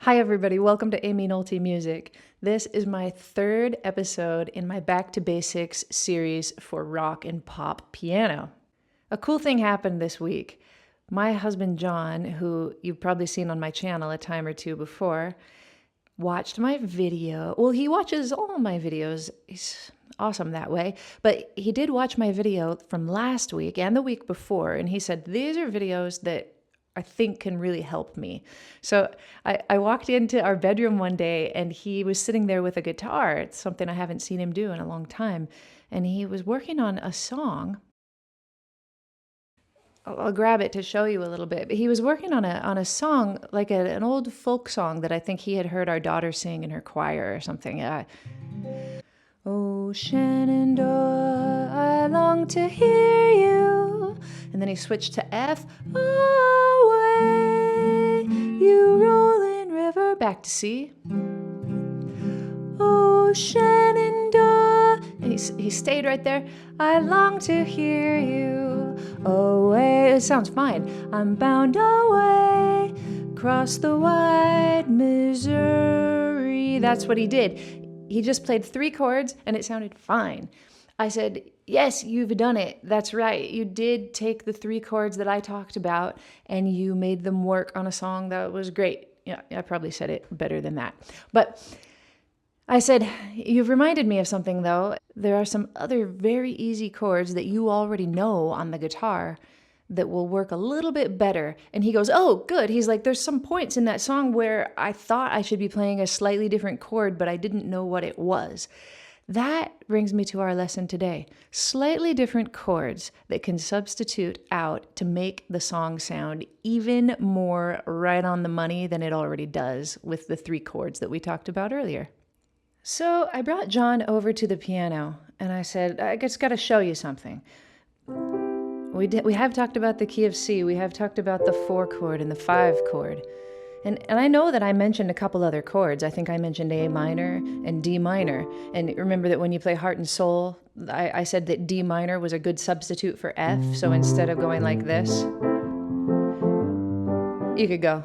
Hi everybody, welcome to Aimee Nolte Music. This is my third episode in my Back to Basics series for rock and pop piano. A cool thing happened this week. My husband John, who you've probably seen on my channel a time or two before, watched my video. Well, he watches all of my videos. He's awesome that way. But he did watch my video from last week and the week before, and he said, these are videos that I think can really help me. So I walked into our bedroom one day and he was sitting there with a guitar. It's something I haven't seen him do in a long time. And he was working on a song. I'll grab it to show you a little bit. But he was working on a song, like an old folk song that I think he had heard our daughter sing in her choir or something. Oh, Shenandoah, I long to hear you. And then he switched to F. Away, you rolling river. Back to C. Oh, Shenandoah. And he stayed right there. I long to hear you. Away. It sounds fine. I'm bound away across the wide Missouri. That's what he did. He just played 3 chords and it sounded fine. I said, yes, you've done it. That's right. You did take the 3 chords that I talked about and you made them work on a song that was great. Yeah, I probably said it better than that. But I said, you've reminded me of something though. There are some other very easy chords that you already know on the guitar that will work a little bit better. And he goes, oh, good. He's like, there's some points in that song where I thought I should be playing a slightly different chord, but I didn't know what it was. That brings me to our lesson today. Slightly different chords that can substitute out to make the song sound even more right on the money than it already does with the 3 chords that we talked about earlier. So I brought John over to the piano and I said, I just got to show you something. We have talked about the key of C. We have talked about the 4 chord and the 5 chord. And I know that I mentioned a couple other chords. I think I mentioned A minor and D minor. And remember that when you play Heart and Soul, I said that D minor was a good substitute for F. So instead of going like this, you could go.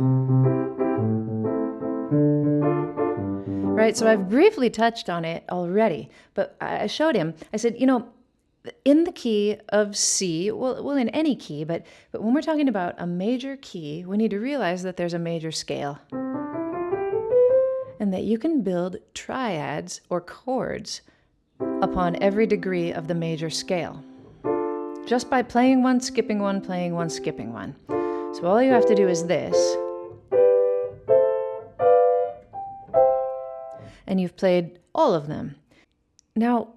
Right, so I've briefly touched on it already. But I showed him, I said, you know, in the key of C, well, in any key, but when we're talking about a major key, we need to realize that there's a major scale and that you can build triads or chords upon every degree of the major scale just by playing one, skipping one, playing one, skipping one. So all you have to do is this, and you've played all of them. Now,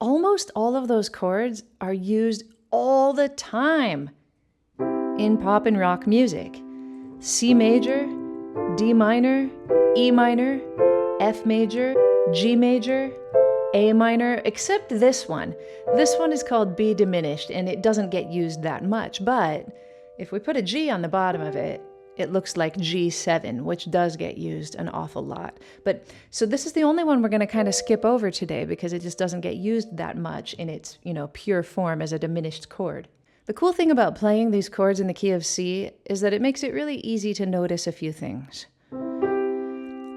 almost all of those chords are used all the time in pop and rock music. C major, D minor, E minor, F major, G major, A minor, except this one. This one is called B diminished and it doesn't get used that much, but if we put a G on the bottom of it, it looks like G7, which does get used an awful lot. But so this is the only one we're going to kind of skip over today because it just doesn't get used that much in its, pure form as a diminished chord. The cool thing about playing these chords in the key of C is that it makes it really easy to notice a few things.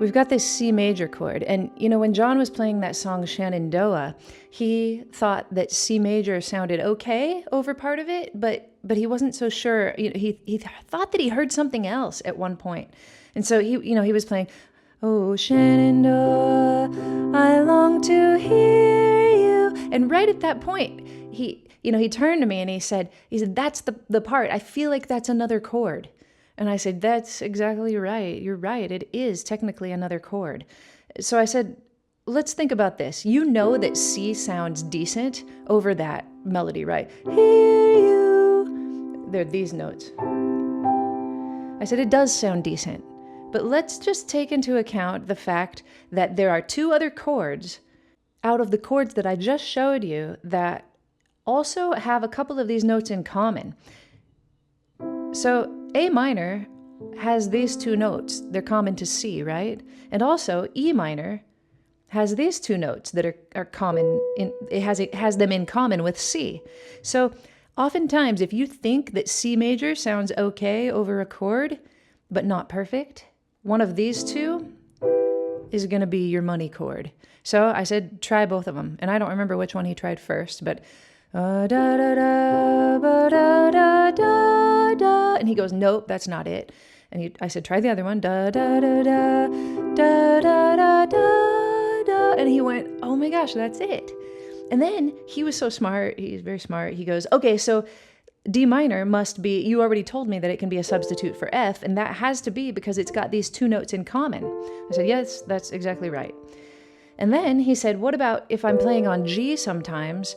We've got this C major chord, and when John was playing that song Shenandoah, he thought that C major sounded okay over part of it, but he wasn't so sure. He thought that he heard something else at one point, and so he was playing, oh Shenandoah, I long to hear you, and right at that point, he turned to me and he said, that's the part. I feel like that's another chord. And I said, that's exactly right. You're right. It is technically another chord. So I said, let's think about this. You know that C sounds decent over that melody, right? Hear you. They're these notes. I said, it does sound decent. But let's just take into account the fact that there are 2 other chords out of the chords that I just showed you that also have a couple of these notes in common. So A minor has these 2 notes. They're common to C, right? And also E minor has these 2 notes that are common. It has them in common with C. So oftentimes, if you think that C major sounds okay over a chord, but not perfect, one of these two is going to be your money chord. So I said, try both of them. And I don't remember which one he tried first, but da da da ba da da da da. And he goes, nope, that's not it. And I said, try the other one. Da da da da da da da da da. And he went, oh my gosh, that's it. And then he was so smart. He's very smart. He goes, okay, so D minor must be, you already told me that it can be a substitute for F, and that has to be because it's got these two notes in common. I said, yes, that's exactly right. And then he said, what about if I'm playing on G sometimes?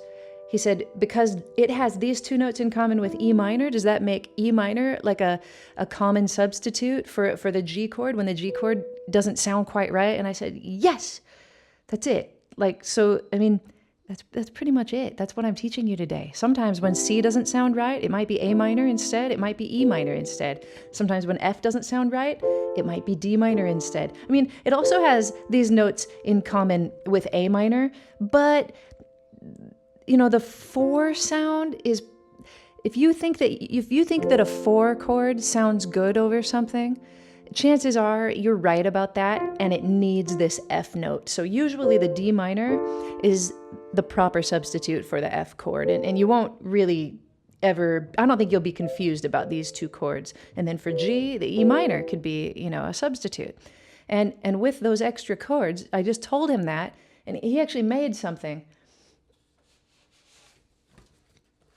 He said, because it has these two notes in common with E minor, does that make E minor like a common substitute for the G chord when the G chord doesn't sound quite right? And I said, yes, that's it. Like, so, I mean, that's pretty much it. That's what I'm teaching you today. Sometimes when C doesn't sound right, it might be A minor instead. It might be E minor instead. Sometimes when F doesn't sound right, it might be D minor instead. I mean, it also has these notes in common with A minor, but you know, the 4 sound is, if you think that a 4 chord sounds good over something, chances are you're right about that, and it needs this F note. So usually the D minor is the proper substitute for the F chord, and you won't really ever, I don't think you'll be confused about these two chords. And then for G, the E minor could be, you know, a substitute. And with those extra chords, I just told him that, and he actually made something.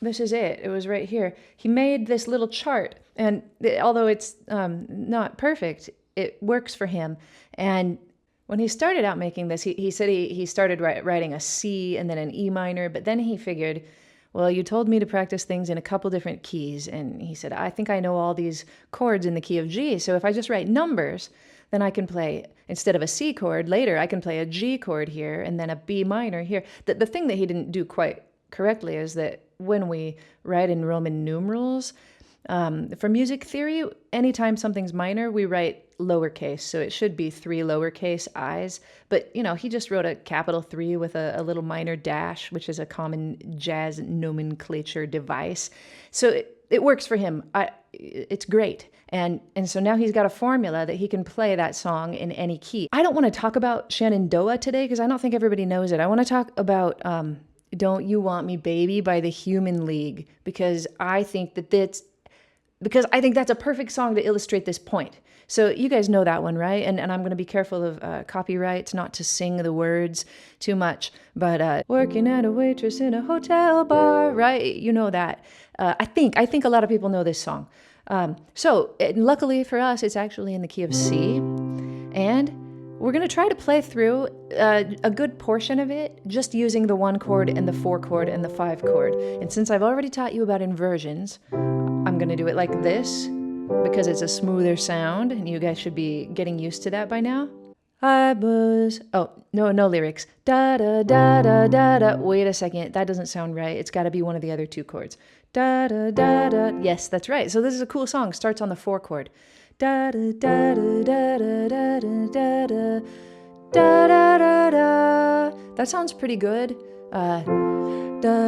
This is it. It was right here. He made this little chart, and although it's not perfect, it works for him. And when he started out making this, he said he started writing a C and then an E minor, but then he figured, well, you told me to practice things in a couple different keys, and he said, I think I know all these chords in the key of G, so if I just write numbers, then I can play, instead of a C chord, later I can play a G chord here and then a B minor here. The thing that he didn't do quite correctly is that when we write in Roman numerals, for music theory, anytime something's minor, we write lowercase, so it should be 3 lowercase i's. But, you know, he just wrote a capital 3 with a little minor dash, which is a common jazz nomenclature device. So it works for him. It's great. And so now he's got a formula that he can play that song in any key. I don't want to talk about Shenandoah today because I don't think everybody knows it. I want to talk about Don't You Want Me Baby by the Human League, because I think that's a perfect song to illustrate this point. So you guys know that one, right? And I'm going to be careful of copyrights, not to sing the words too much. But working at a waitress in a hotel bar, right? You know that. I think a lot of people know this song. So luckily for us, it's actually in the key of C. And we're going to try to play through a good portion of it just using the 1 chord and the 4 chord and the 5 chord. And since I've already taught you about inversions, I'm going to do it like this because it's a smoother sound, and you guys should be getting used to that by now. No lyrics. Da da da da da da. Wait a second, that doesn't sound right. It's got to be one of the other 2 chords. Da da da da. Yes, that's right. So this is a cool song. Starts on the 4 chord. Da da da da da da da da da da da da da. That sounds pretty good. Da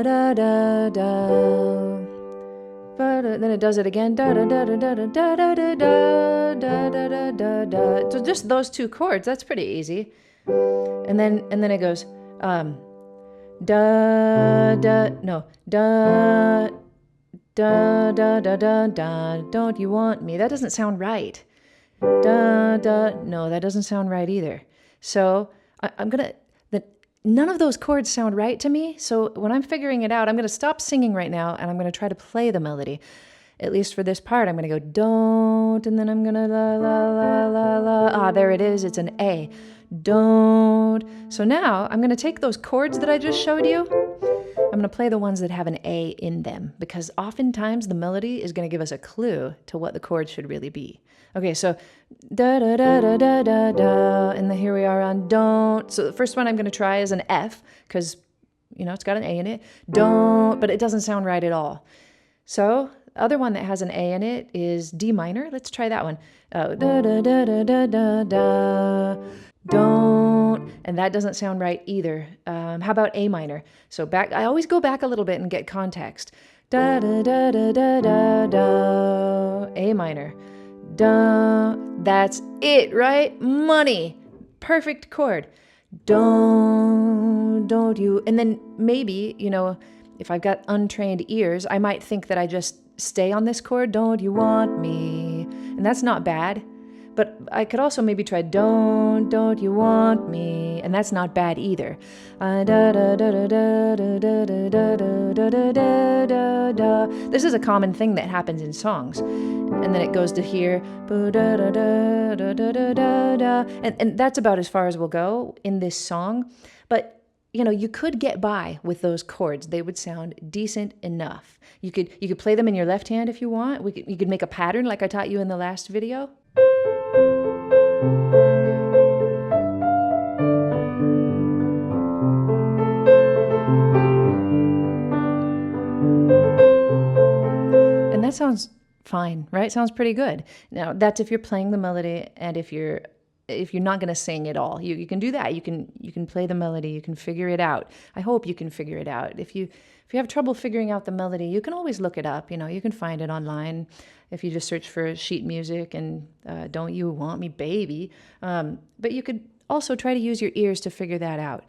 da da da. Then it does it again. Da da da da da da da da da da da da da. So just those 2 chords. That's pretty easy. And then it goes da da no da. Da da da da da, don't you want me? That doesn't sound right. Da da, no, that doesn't sound right either. So none of those chords sound right to me. So when I'm figuring it out, I'm going to stop singing right now, and I'm going to try to play the melody. At least for this part, I'm going to go don't, and then I'm going to la la la la la. Ah, there it is. It's an A. Don't. So now I'm going to take those chords that I just showed you. I'm going to play the ones that have an A in them, because oftentimes the melody is going to give us a clue to what the chord should really be. Okay, so da da da da da da da, and then here we are on don't. So the first one I'm going to try is an F, because, you know, it's got an A in it. Don't, but it doesn't sound right at all. So the other one that has an A in it is D minor. Let's try that one. Da da da da da da da. Don't, and that doesn't sound right either. How about A minor? So back, I always go back a little bit and get context. Da da da da da da da. A minor. Da. That's it, right? Money. Perfect chord. Don't you. And then maybe, you know, if I've got untrained ears, I might think that I just stay on this chord. Don't you want me? And that's not bad. But I could also maybe try don't you want me? And that's not bad either. This is a common thing that happens in songs. And then it goes to here. And that's about as far as we'll go in this song. But you know, you could get by with those chords. They would sound decent enough. You could play them in your left hand if you want. You could make a pattern like I taught you in the last video. And that sounds fine, right? Sounds pretty good. Now, that's if you're playing the melody and if you're not going to sing at all. You can do that. You can play the melody. You can figure it out. I hope you can figure it out. If you have trouble figuring out the melody, you can always look it up. You know, you can find it online if you just search for sheet music and Don't You Want Me Baby. But you could also try to use your ears to figure that out.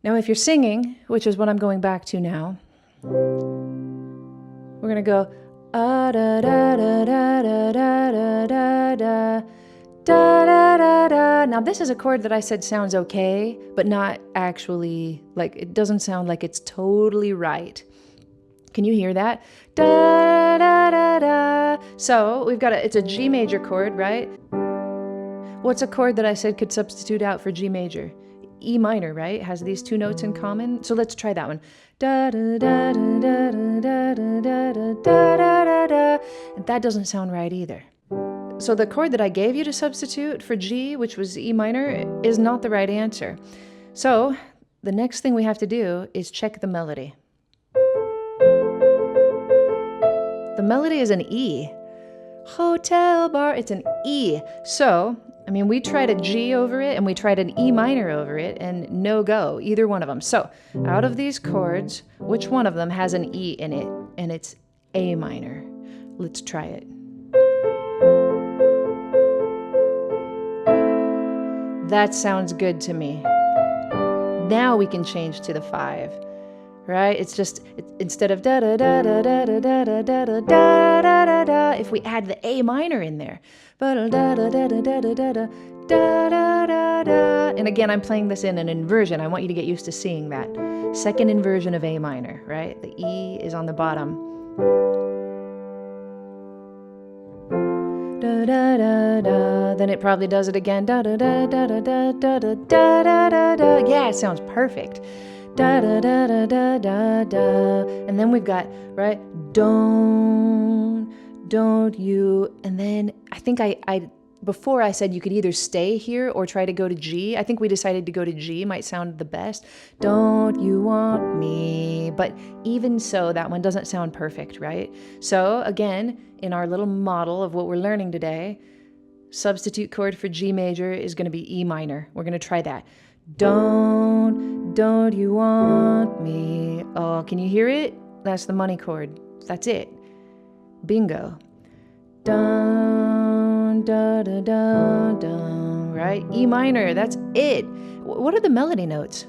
Now, if you're singing, which is what I'm going back to now, we're going to go da da da da da da da da da. Da, da, da, da. Now this is a chord that I said sounds okay, but not actually, like, it doesn't sound like it's totally right. Can you hear that? Da, da, da, da. So we've got it's a G major chord, right? What's a chord that I said could substitute out for G major? E minor, right? It has these two notes in common. So let's try that one. Da, da, da, da, da, da, da, da, da, da, da, da. And that doesn't sound right either. So the chord that I gave you to substitute for G, which was E minor, is not the right answer. So the next thing we have to do is check the melody. The melody is an E. Hotel bar, it's an E. So, I mean, we tried a G over it and we tried an E minor over it and no go, either one of them. So out of these chords, which one of them has an E in it? And it's A minor. Let's try it. That sounds good to me. Now we can change to the 5, right? It's just, instead of da da da da da da da da da da da da da, if we add the A minor in there. Da da da da da da da da da da da. And again, I'm playing this in an inversion. I want you to get used to seeing that. Second inversion of A minor, right? The E is on the bottom. Da, da, da, da. Then it probably does it again. Da, da, da, da, da, da, da, da, da, da, da. Yeah, it sounds perfect. Da, da, da, da, da, da, da. And then we've got, right, don't you. And then I think I before I said you could either stay here or try to go to G. I think we decided to go to G, might sound the best. Don't you want me? But even so, that one doesn't sound perfect, right? So again, in our little model of what we're learning today, substitute chord for G major is going to be E minor. We're going to try that. Don't you want me? Oh, can you hear it? That's the money chord. That's it. Bingo. Dun, da, da, da, dun, right? E minor, that's it. What are the melody notes?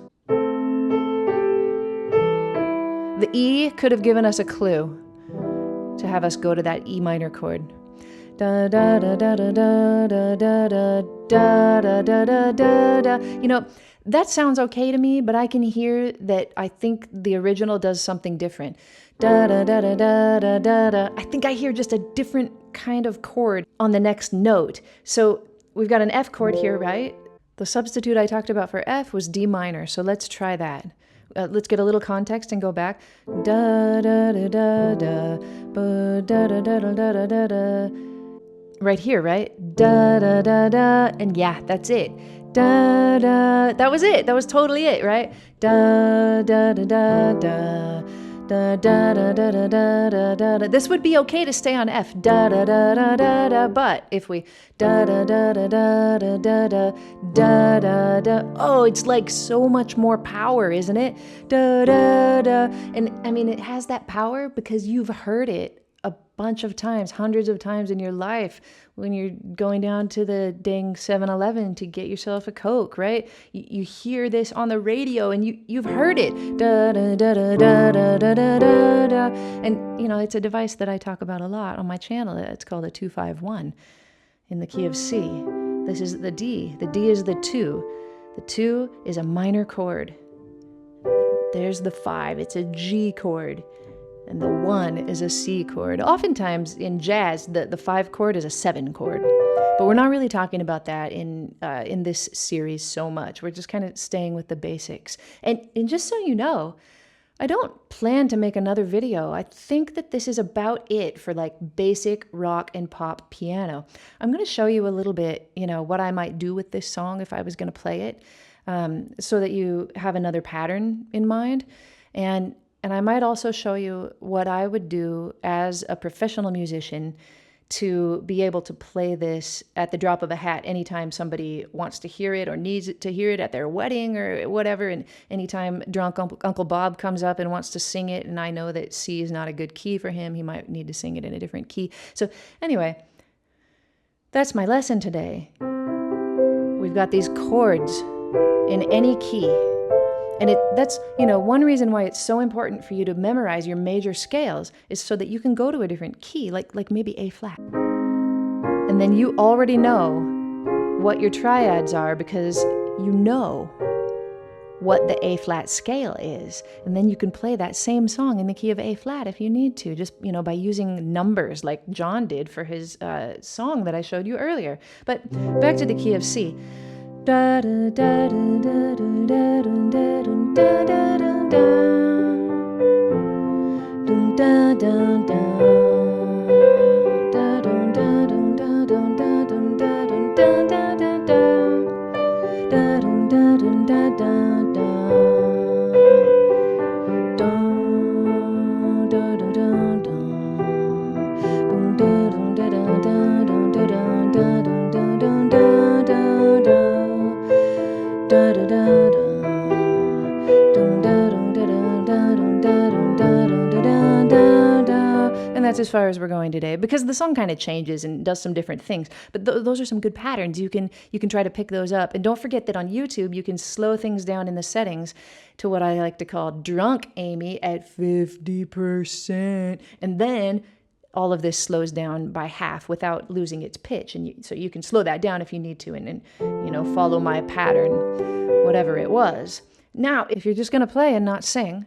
The E could have given us a clue to have us go to that E minor chord. Da da da da da da da da da da da da da da. You know, that sounds okay to me, but I can hear that I think the original does something different. Da da da da da da da da. I think I hear just a different kind of chord on the next note. So we've got an F chord here, right? The substitute I talked about for F was D minor, so let's try that. Let's get a little context and go back. Da da da da da, ba da da da da da da da. Right here, right? Da da da da, and yeah, that's it. Da da. That was it. That was totally it, right? Da da da da da. Da da da da da da da da. This would be okay to stay on F. Da da da da da da. But if we da da da da da da da da da da da. Oh, it's like so much more power, isn't it? Da da da. And I mean, it has that power because you've heard it a bunch of times, hundreds of times in your life when you're going down to the dang 7-Eleven to get yourself a Coke, right? You hear this on the radio and you've heard it. Da, da, da, da, da, da, da, da, da, da. And, you know, it's a device that I talk about a lot on my channel. It's called a 251 in the key of C. This is the D. The D is the 2. The 2 is a minor chord. There's the 5. It's a G chord. And the 1 is a C chord. Oftentimes in jazz, the 5 chord is a 7 chord. But we're not really talking about that in this series so much. We're just kind of staying with the basics. And just so you know, I don't plan to make another video. I think that this is about it for like basic rock and pop piano. I'm going to show you a little bit, you know, what I might do with this song if I was going to play it, so that you have another pattern in mind. And I might also show you what I would do as a professional musician to be able to play this at the drop of a hat anytime somebody wants to hear it or needs to hear it at their wedding or whatever. And anytime drunk Uncle Bob comes up and wants to sing it, and I know that C is not a good key for him, he might need to sing it in a different key. So anyway, that's my lesson today. We've got these chords in any key. And that's, you know, one reason why it's so important for you to memorize your major scales is so that you can go to a different key, like maybe A flat. And then you already know what your triads are because you know what the A flat scale is. And then you can play that same song in the key of A flat if you need to, just, you know, by using numbers like John did for his song that I showed you earlier. But back to the key of C. Da da da da da da da da da da da da da And that's as far as we're going today, because the song kind of changes and does some different things. But those are some good patterns. You can try to pick those up. And don't forget that on YouTube, you can slow things down in the settings to what I like to call drunk Aimee at 50%. And then all of this slows down by half without losing its pitch. And so you can slow that down if you need to and you know, follow my pattern, whatever it was. Now, if you're just going to play and not sing,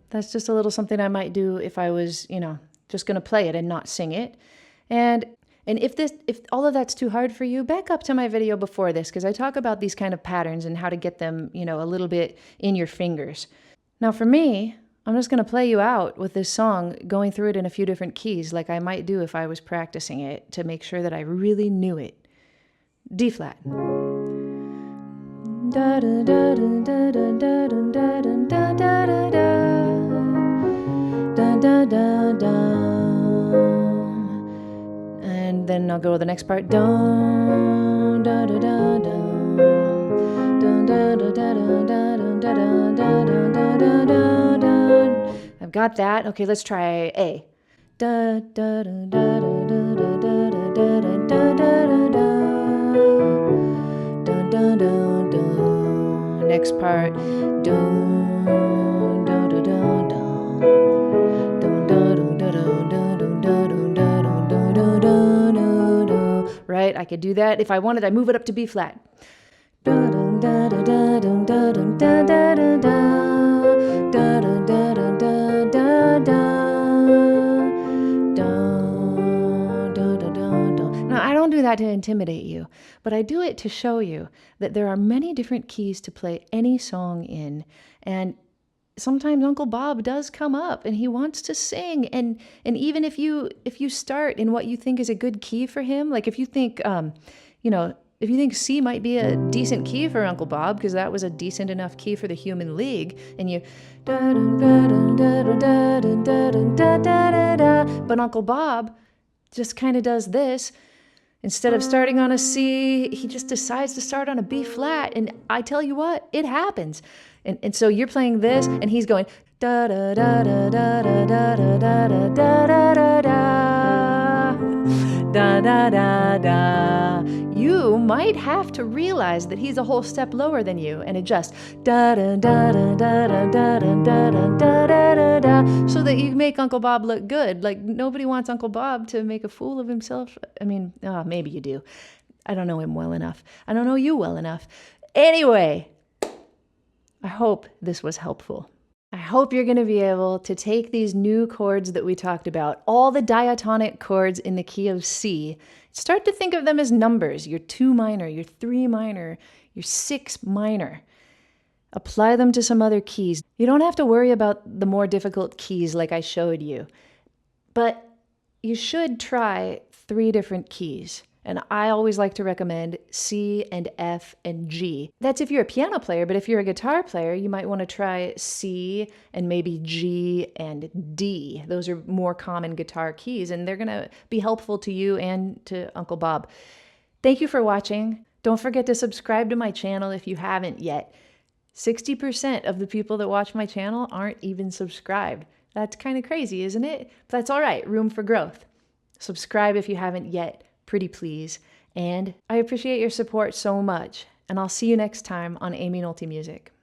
that's just a little something I might do if I was, you know, just going to play it and not sing it. And if all of that's too hard for you, back up to my video before this, because I talk about these kind of patterns and how to get them, you know, a little bit in your fingers. Now for me, I'm just going to play you out with this song, going through it in a few different keys, like I might do if I was practicing it, to make sure that I really knew it. D flat. Da da da da da da da da da da da. Da da da da, and then I'll go to the next part. Da da da da da, da da da da da da da da da da. I've got that. Okay, let's try A. Da da da da da da da da da da da da da da. Next part. Right? I could do that. If I wanted, I move it up to B flat. Now, I don't do that to intimidate you, but I do it to show you that there are many different keys to play any song in. And sometimes Uncle Bob does come up and he wants to sing. And even if you start in what you think is a good key for him, like if you think, if you think C might be a decent key for Uncle Bob, because that was a decent enough key for the Human League, and you, but Uncle Bob just kind of does this. Instead of starting on a C, he just decides to start on a B flat, and I tell you what, it happens. And so you're playing this, and he's going da da da da da da da da da da da da da da da. You might have to realize that he's a whole step lower than you and adjust da da da da da da da da da da da da, so that you make Uncle Bob look good. Like, nobody wants Uncle Bob to make a fool of himself. I mean, maybe you do. I don't know him well enough. I don't know you well enough. Anyway, I hope this was helpful. I hope you're going to be able to take these new chords that we talked about, all the diatonic chords in the key of C, start to think of them as numbers, your 2 minor, your 3 minor, your 6 minor. Apply them to some other keys. You don't have to worry about the more difficult keys like I showed you, but you should try 3 different keys. And I always like to recommend C and F and G. That's if you're a piano player, but if you're a guitar player, you might want to try C and maybe G and D. Those are more common guitar keys, and they're going to be helpful to you and to Uncle Bob. Thank you for watching. Don't forget to subscribe to my channel if you haven't yet. 60% of the people that watch my channel aren't even subscribed. That's kind of crazy, isn't it? But that's all right. Room for growth. Subscribe if you haven't yet. Pretty please. And I appreciate your support so much. And I'll see you next time on Aimee Nolte Music.